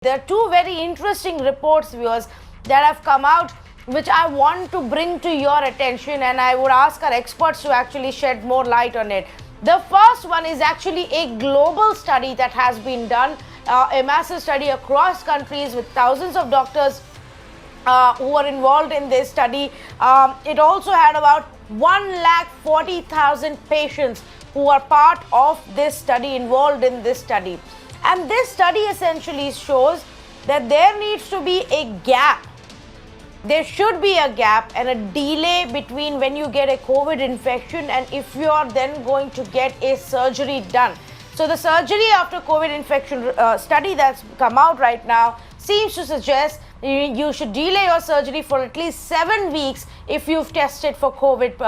There are two very interesting reports, viewers, that have come out which I want to bring to your attention, and I would ask our experts to actually shed more light on it. The first one is actually a global study that has been done, a massive study across countries with thousands of doctors who were involved in this study. It also had about 140,000 patients who are part of this study, involved in this study. And this study essentially shows that there needs to be a gap. There should be a gap and a delay between when you get a COVID infection and if you are then going to get a surgery done. So the surgery after COVID infection study that's come out right now seems to suggest you should delay your surgery for at least 7 weeks if you've tested for COVID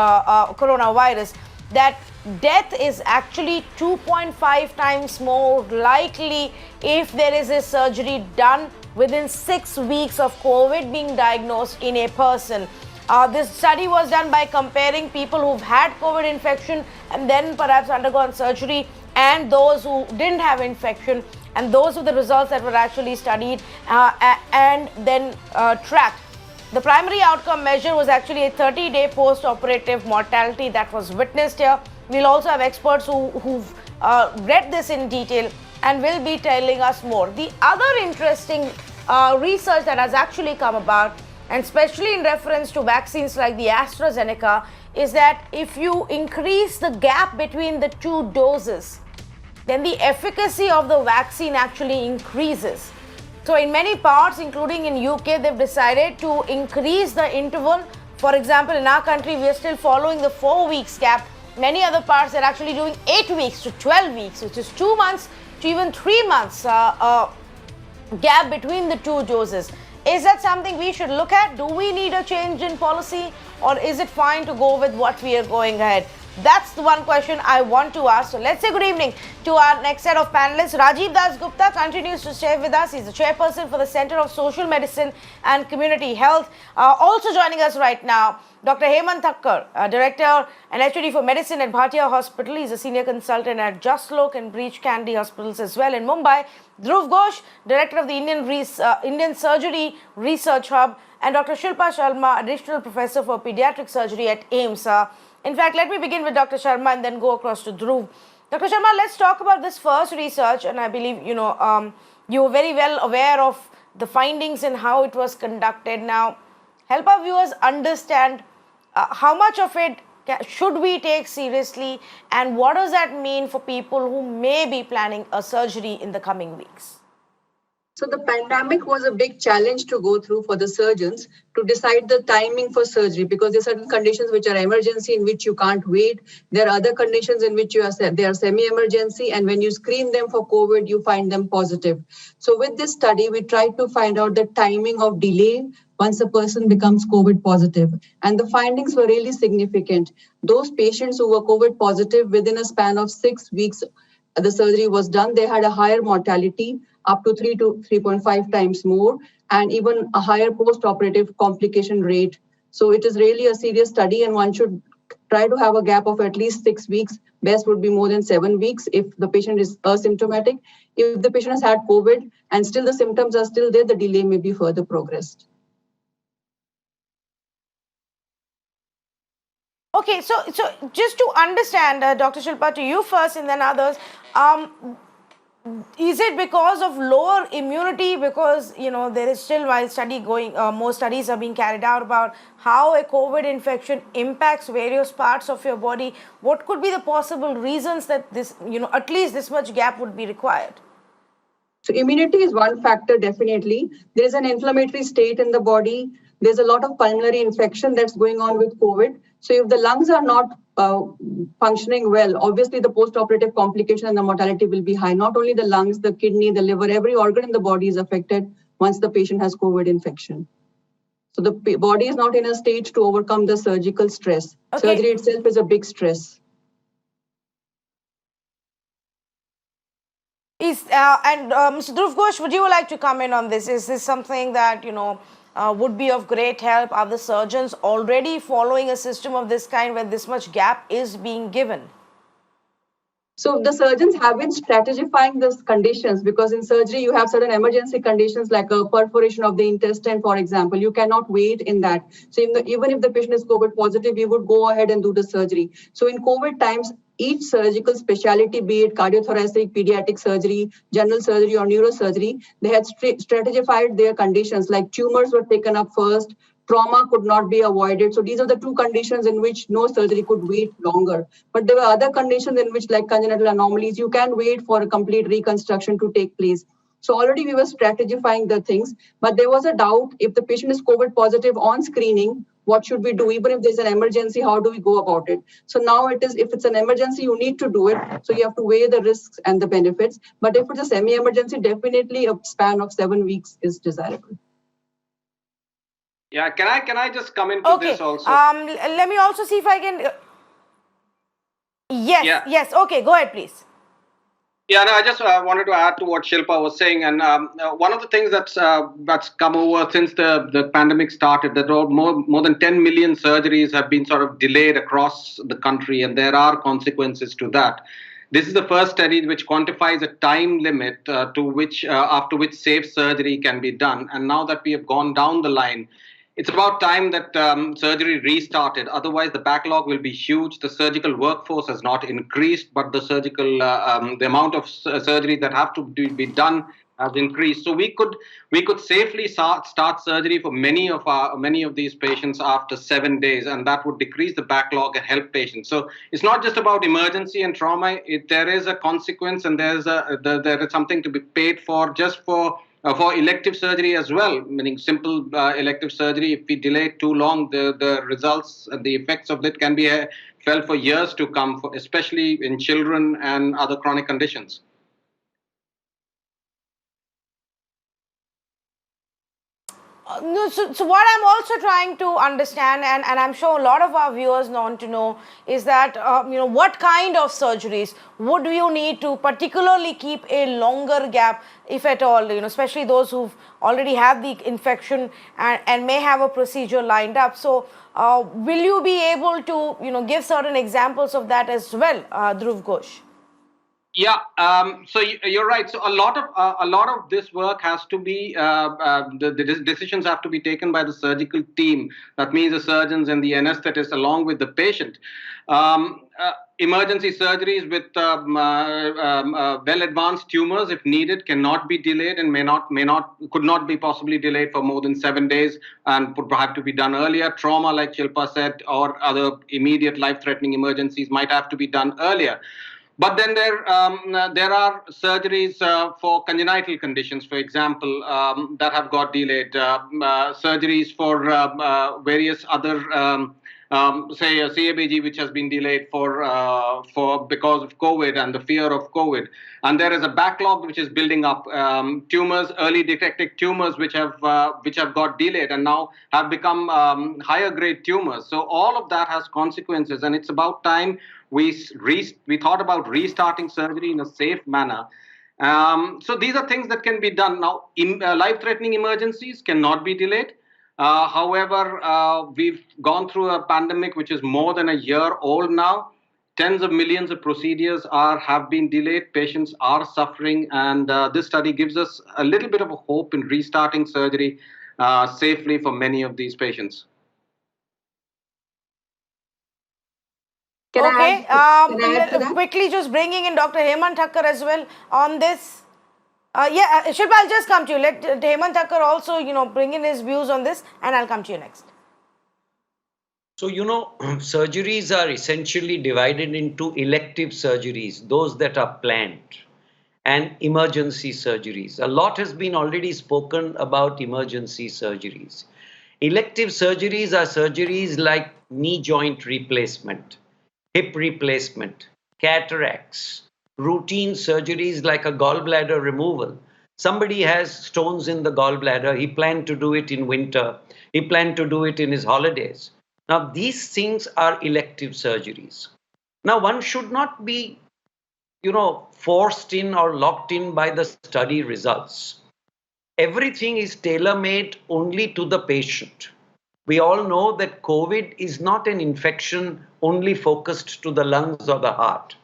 coronavirus. That death is actually 2.5 times more likely if there is a surgery done within 6 weeks of COVID being diagnosed in a person. This study was done by comparing people who've had COVID infection and then perhaps undergone surgery and those who didn't have infection, and those were the results that were actually studied and then tracked. The primary outcome measure was actually a 30-day post-operative mortality that was witnessed here. We'll also have experts who've read this in detail and will be telling us more. The other interesting research that has actually come about, and especially in reference to vaccines like the AstraZeneca, is that if you increase the gap between the two doses, then the efficacy of the vaccine actually increases. So in many parts, including in UK, they've decided to increase the interval. For example, in our country, we are still following the 4 weeks gap. Many other parts are actually doing 8 weeks to 12 weeks, which is 2 months to even 3 months gap between the two doses. Is that something we should look at? Do we need a change in policy, or is it fine to go with what we are going ahead? That's the one question I want to ask. So let's say good evening to our next set of panelists. Rajiv Das Gupta continues to stay with us. He's the chairperson for the Center of Social Medicine and Community Health. Also joining us right now, Dr. Hemant Thacker, Director and HoD for Medicine at Bhatia Hospital. He's a senior consultant at Just Lok and Breach Candy Hospitals as well in Mumbai. Dhruv Ghosh, Director of the Indian Surgery Research Hub, and Dr. Shilpa Sharma, Additional Professor for Pediatric Surgery at AIIMS. In fact, let me begin with Dr. Sharma and then go across to Dhruv. Dr. Sharma, let's talk about this first research, and I believe you were very well aware of the findings and how it was conducted. Now, help our viewers understand how much of it should we take seriously, and what does that mean for people who may be planning a surgery in the coming weeks? So the pandemic was a big challenge to go through for the surgeons to decide the timing for surgery, because there are certain conditions which are emergency in which you can't wait. There are other conditions in which they are semi-emergency, and when you screen them for COVID, you find them positive. So with this study, we tried to find out the timing of delay once a person becomes COVID positive. And the findings were really significant. Those patients who were COVID positive within a span of 6 weeks, the surgery was done, they had a higher mortality, up to 3 to 3.5 times more, and even a higher post-operative complication rate. So it is really a serious study, and one should try to have a gap of at least 6 weeks. Best would be more than 7 weeks if the patient is asymptomatic. If the patient has had COVID and still the symptoms are still there, the delay may be further progressed. Okay, so just to understand, Dr. Shilpa, to you first and then others, is it because of lower immunity? Because, there is still, while study going, more studies are being carried out about how a COVID infection impacts various parts of your body. What could be the possible reasons that this, at least this much gap would be required? So immunity is one factor, definitely. There is an inflammatory state in the body. There's a lot of pulmonary infection that's going on with COVID. So if the lungs are not functioning well, obviously the post-operative complication and the mortality will be high. Not only the lungs, the kidney, the liver, every organ in the body is affected once the patient has COVID infection. So the body is not in a state to overcome the surgical stress. Okay. Surgery itself is a big stress. Mr. Dhruv Ghosh, would you like to comment on this? Is this something that, would be of great help? Are the surgeons already following a system of this kind where this much gap is being given? So the surgeons have been strategifying these conditions, because in surgery you have certain emergency conditions like a perforation of the intestine, for example. You cannot wait in that. So even if the patient is COVID positive, you would go ahead and do the surgery. So in COVID times, each surgical specialty, be it cardiothoracic, pediatric surgery, general surgery, or neurosurgery, they had strategified their conditions, like tumors were taken up first, trauma could not be avoided. So these are the two conditions in which no surgery could wait longer. But there were other conditions in which, like congenital anomalies, you can wait for a complete reconstruction to take place. So already we were strategifying the things, but there was a doubt, if the patient is COVID positive on screening, what should we do? Even if there's an emergency, how do we go about it? So now it is, if it's an emergency, you need to do it. So you have to weigh the risks and the benefits. But if it's a semi-emergency, definitely a span of 7 weeks is desirable. Yeah, can I just come into this also? Let me also see if I can. Yes. Okay, go ahead, please. Yeah, no, I just wanted to add to what Shilpa was saying, and one of the things that's come over since the pandemic started, that more than 10 million surgeries have been sort of delayed across the country, and there are consequences to that. This is the first study which quantifies a time limit to which after which safe surgery can be done, and now that we have gone down the line, it's about time that surgery restarted. Otherwise, the backlog will be huge. The surgical workforce has not increased, but the amount of surgery that have to be done has increased. So we could safely start surgery for many of these patients after 7 days, and that would decrease the backlog and help patients. So it's not just about emergency and trauma. There is a consequence, and there is something to be paid for just for elective surgery as well, meaning simple elective surgery. If we delay too long, the results and the effects of it can be felt for years to come, especially in children and other chronic conditions. No, so what I'm also trying to understand, and I'm sure a lot of our viewers want to know, is that what kind of surgeries would you need to particularly keep a longer gap, if at all, especially those who've already had the infection and may have a procedure lined up. So will you be able to give certain examples of that as well, Dhruv Ghosh? Yeah, so you're right. So a lot of this work has to be the decisions have to be taken by the surgical team. That means the surgeons and the anesthetists along with the patient. Emergency surgeries with well advanced tumors, if needed, cannot be delayed and could not be possibly delayed for more than 7 days, and would have to be done earlier. Trauma, like Shilpa said, or other immediate life-threatening emergencies might have to be done earlier. But then there are surgeries for congenital conditions, for example, that have got delayed. Surgeries for various other, say, a CABG, which has been delayed for because of COVID and the fear of COVID. And there is a backlog which is building up. Tumors, early detected tumors, which have got delayed and now have become higher grade tumors. So all of that has consequences, and it's about time we thought about restarting surgery in a safe manner. So these are things that can be done now. Life-threatening emergencies cannot be delayed. However, we've gone through a pandemic which is more than a year old now. Tens of millions of procedures have been delayed. Patients are suffering, and this study gives us a little bit of a hope in restarting surgery safely for many of these patients. Quickly just bringing in Dr. Hayman Tucker as well on this. Shilpa, I'll just come to you. Let Hemant Thacker also, bring in his views on this, and I'll come to you next. So, surgeries are essentially divided into elective surgeries, those that are planned, and emergency surgeries. A lot has been already spoken about emergency surgeries. Elective surgeries are surgeries like knee joint replacement, hip replacement, cataracts, routine surgeries like a gallbladder removal. Somebody has stones in the gallbladder. He planned to do it in winter. He planned to do it in his holidays. Now, these things are elective surgeries. Now, one should not be, forced in or locked in by the study results. Everything is tailor-made only to the patient. We all know that COVID is not an infection only focused to the lungs or the heart.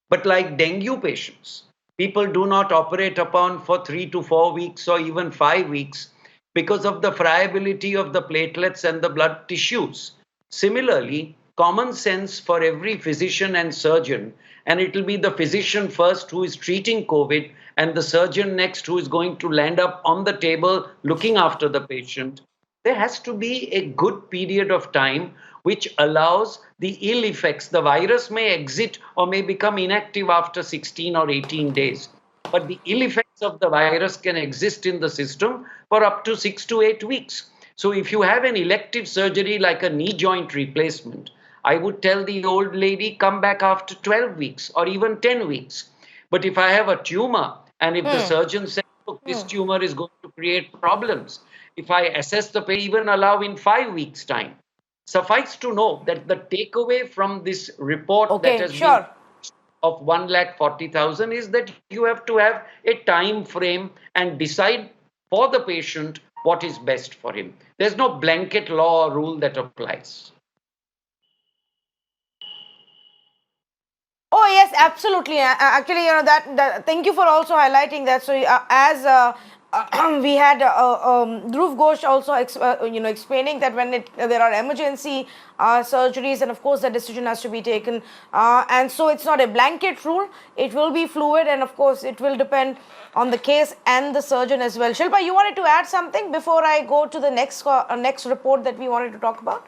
But like dengue patients, people do not operate upon for 3 to 4 weeks or even 5 weeks because of the friability of the platelets and the blood tissues. Similarly, common sense for every physician and surgeon, and it will be the physician first who is treating COVID and the surgeon next who is going to land up on the table looking after the patient. There has to be a good period of time which allows the ill effects. The virus may exit or may become inactive after 16 or 18 days, but the ill effects of the virus can exist in the system for up to 6 to 8 weeks. So if you have an elective surgery like a knee joint replacement, I would tell the old lady, come back after 12 weeks or even 10 weeks. But if I have a tumor and if the surgeon says, look, this tumor is going to create problems, if I assess the patient, even allow in 5 weeks' time. Suffice to know that the takeaway from this report that has been of 1,40,000 is that you have to have a time frame and decide for the patient what is best for him. There's no blanket law or rule that applies. Oh yes, absolutely. Actually, that. Thank you for also highlighting that. So as we had Dhruv Ghosh also explaining that when there are emergency surgeries, and of course the decision has to be taken, and so it's not a blanket rule. It will be fluid, and of course it will depend on the case and the surgeon as well. Shilpa, you wanted to add something before I go to the next report that we wanted to talk about?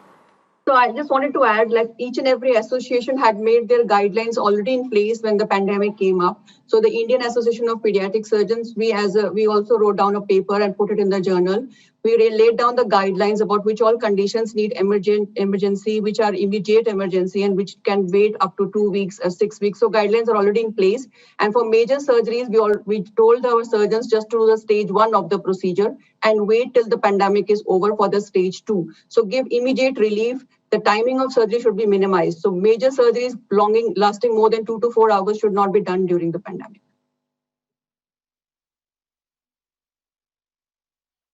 So I just wanted to add, like each and every association had made their guidelines already in place when the pandemic came up. So the Indian Association of Pediatric Surgeons, we also wrote down a paper and put it in the journal. We laid down the guidelines about which all conditions need emergency, which are immediate emergency, and which can wait up to 2 weeks or 6 weeks. So guidelines are already in place. And for major surgeries, we told our surgeons just to do the stage 1 of the procedure and wait till the pandemic is over for the stage 2. So give immediate relief. The timing of surgery should be minimized. So major surgeries lasting more than 2 to 4 hours should not be done during the pandemic.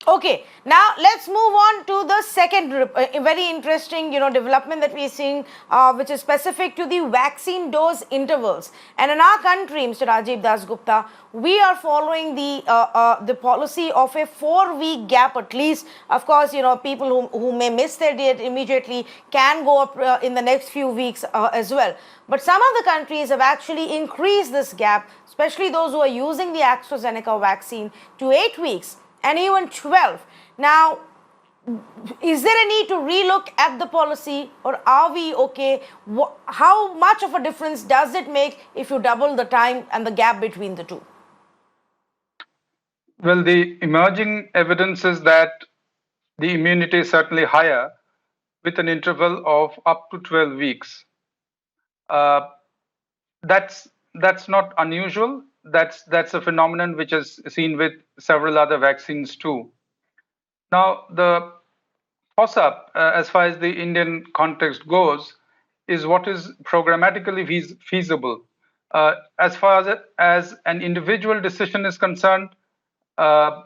Okay, now let's move on to the second very interesting development that we are seeing, which is specific to the vaccine dose intervals. And in our country, Mr. Rajiv Dasgupta, we are following the policy of a 4-week gap at least. Of course, people who may miss their date immediately can go up in the next few weeks as well. But some of the countries have actually increased this gap, especially those who are using the AstraZeneca vaccine, to 8 weeks. And even 12. Now, is there a need to relook at the policy, or are we okay? How much of a difference does it make if you double the time and the gap between the two? Well, the emerging evidence is that the immunity is certainly higher with an interval of up to 12 weeks. That's not unusual. That's a phenomenon which is seen with several other vaccines too. Now, the toss-up, as far as the Indian context goes, is what is programmatically feasible. As far as an individual decision is concerned, and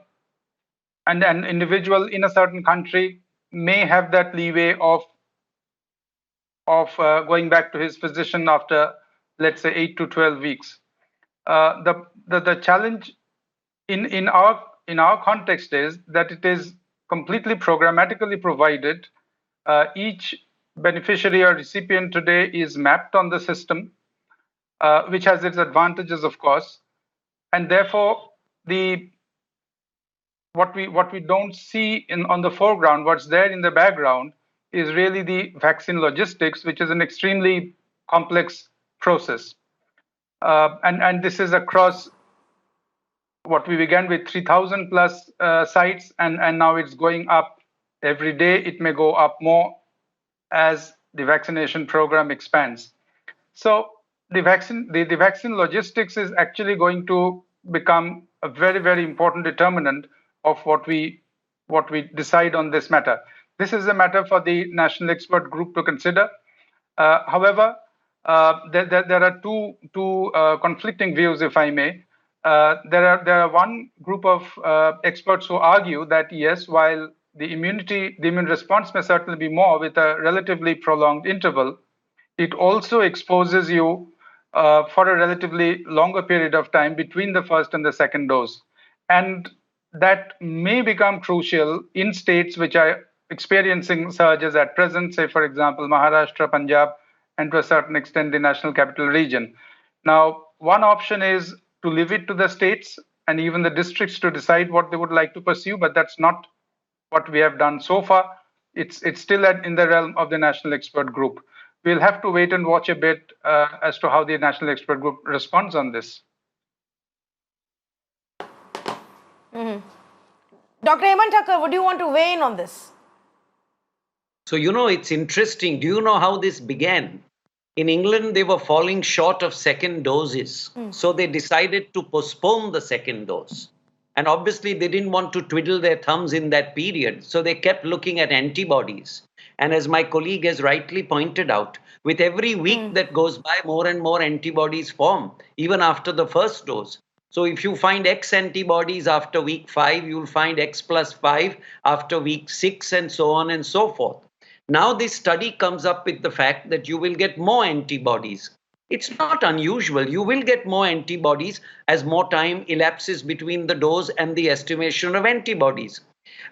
an individual in a certain country may have that leeway of going back to his physician after, let's say, 8 to 12 weeks. The challenge in our context is that it is completely programmatically provided. Each beneficiary or recipient today is mapped on the system, which has its advantages, of course, and therefore what we don't see on the foreground, what's there in the background, is really the vaccine logistics, which is an extremely complex process. And this is across what we began with 3,000 plus sites, and now it's going up every day. It may go up more as the vaccination program expands. So the vaccine logistics is actually going to become a very, very important determinant of what we decide on this matter. This is a matter for the national expert group to consider. However, there are two conflicting views, if I may. There are one group of experts who argue that yes, while the immune response may certainly be more with a relatively prolonged interval, it also exposes you for a relatively longer period of time between the first and the second dose. And that may become crucial in states which are experiencing surges at present, say, for example, Maharashtra, Punjab, and to a certain extent, the National Capital Region. Now, one option is to leave it to the states and even the districts to decide what they would like to pursue, but that's not what we have done so far. It's still in the realm of the National Expert Group. We'll have to wait and watch a bit as to how the National Expert Group responds on this. Dr. Hemant Thacker, would you want to weigh in on this? So, it's interesting. Do you know how this began? In England, they were falling short of second doses. So they decided to postpone the second dose. And obviously, they didn't want to twiddle their thumbs in that period. So they kept looking at antibodies. And as my colleague has rightly pointed out, with every week that goes by, more and more antibodies form, even after the first dose. So if you find X antibodies after week 5, you'll find X plus 5 after week 6, and so on and so forth. Now this study comes up with the fact that you will get more antibodies. It's not unusual. You will get more antibodies as more time elapses between the dose and the estimation of antibodies.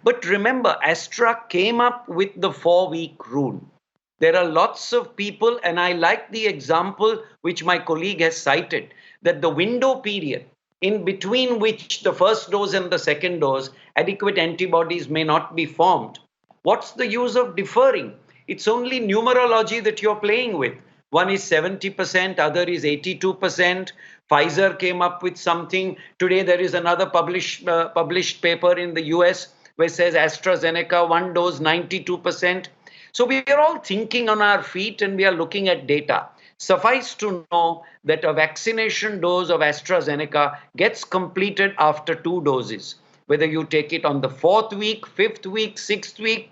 But remember, Astra came up with the 4-week rule. There are lots of people, and I like the example which my colleague has cited, that the window period in between which the first dose and the second dose, adequate antibodies may not be formed. What's the use of deferring? It's only numerology that you're playing with. One is 70%, other is 82%. Pfizer came up with something. Today there is another published paper in the US where it says AstraZeneca, 1 dose, 92%. So we are all thinking on our feet and we are looking at data. Suffice to know that a vaccination dose of AstraZeneca gets completed after 2 doses. Whether you take it on the 4th week, 5th week, 6th week.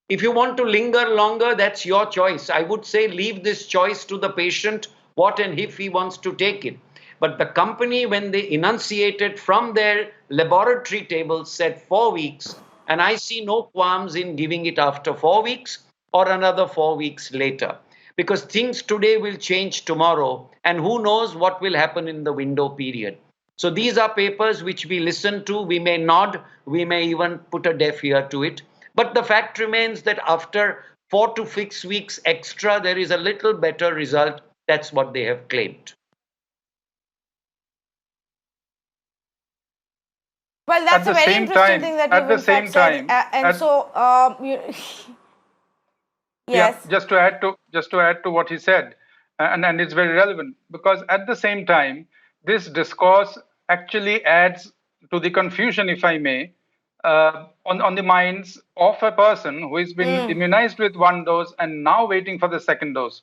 If you want to linger longer, that's your choice. I would say leave this choice to the patient, what and if he wants to take it. But the company, when they enunciated from their laboratory tables, said 4 weeks. And I see no qualms in giving it after 4 weeks or another 4 weeks later. Because things today will change tomorrow, and who knows what will happen in the window period. So these are papers which we listen to, we may nod, we may even put a deaf ear to it. But the fact remains that after 4 to 6 weeks extra, there is a little better result. That's what they have claimed. Well, that's a very interesting thing that you've in fact said. And so, yes. Yeah, just to add to what he said, and it's very relevant, because at the same time, this discourse actually adds to the confusion, if I may, on the minds of a person who has been immunized with 1 dose and now waiting for the second dose.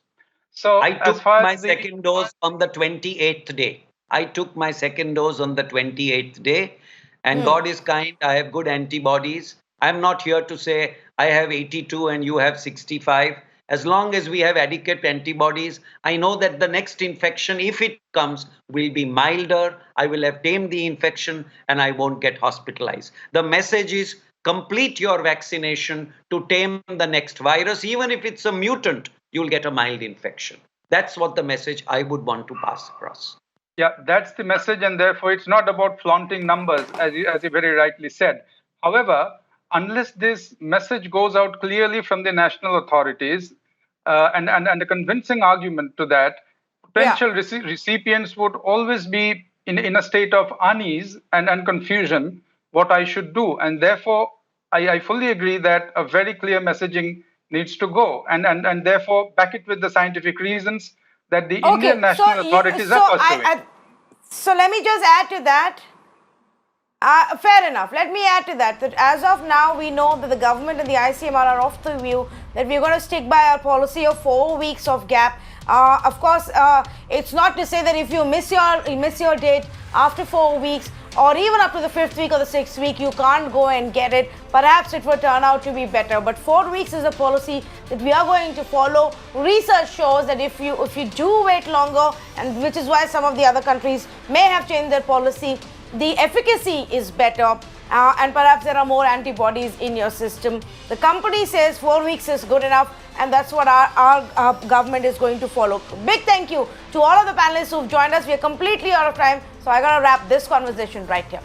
So I took my second dose on the 28th day. I took my second dose on the 28th day, and God is kind. I have good antibodies. I'm not here to say I have 82 and you have 65. As long as we have adequate antibodies, I know that the next infection, if it comes, will be milder. I will have tamed the infection and I won't get hospitalized. The message is complete your vaccination to tame the next virus. Even if it's a mutant, you'll get a mild infection. That's what the message I would want to pass across. Yeah, that's the message, and therefore it's not about flaunting numbers, as you very rightly said. However, unless this message goes out clearly from the national authorities, and a convincing argument to that, potential recipients would always be in a state of unease and confusion what I should do. And therefore, I fully agree that a very clear messaging needs to go, and therefore back it with the scientific reasons that the Indian national authorities are pursuing. So let me just add to that. Fair enough. Let me add to that, that as of now, we know that the government and the ICMR are of the view that we're going to stick by our policy of 4 weeks of gap. Of course, it's not to say that if you miss your date after 4 weeks, or even up to the 5th week or the 6th week, you can't go and get it. Perhaps it will turn out to be better. But 4 weeks is a policy that we are going to follow. Research shows that if you do wait longer, and which is why some of the other countries may have changed their policy, the efficacy is better. and perhaps there are more antibodies in your system. The company says 4 weeks is good enough, and that's what our government is going to follow. Big thank you to all of the panelists who've joined us. We are completely out of time, so I got to wrap this conversation right here.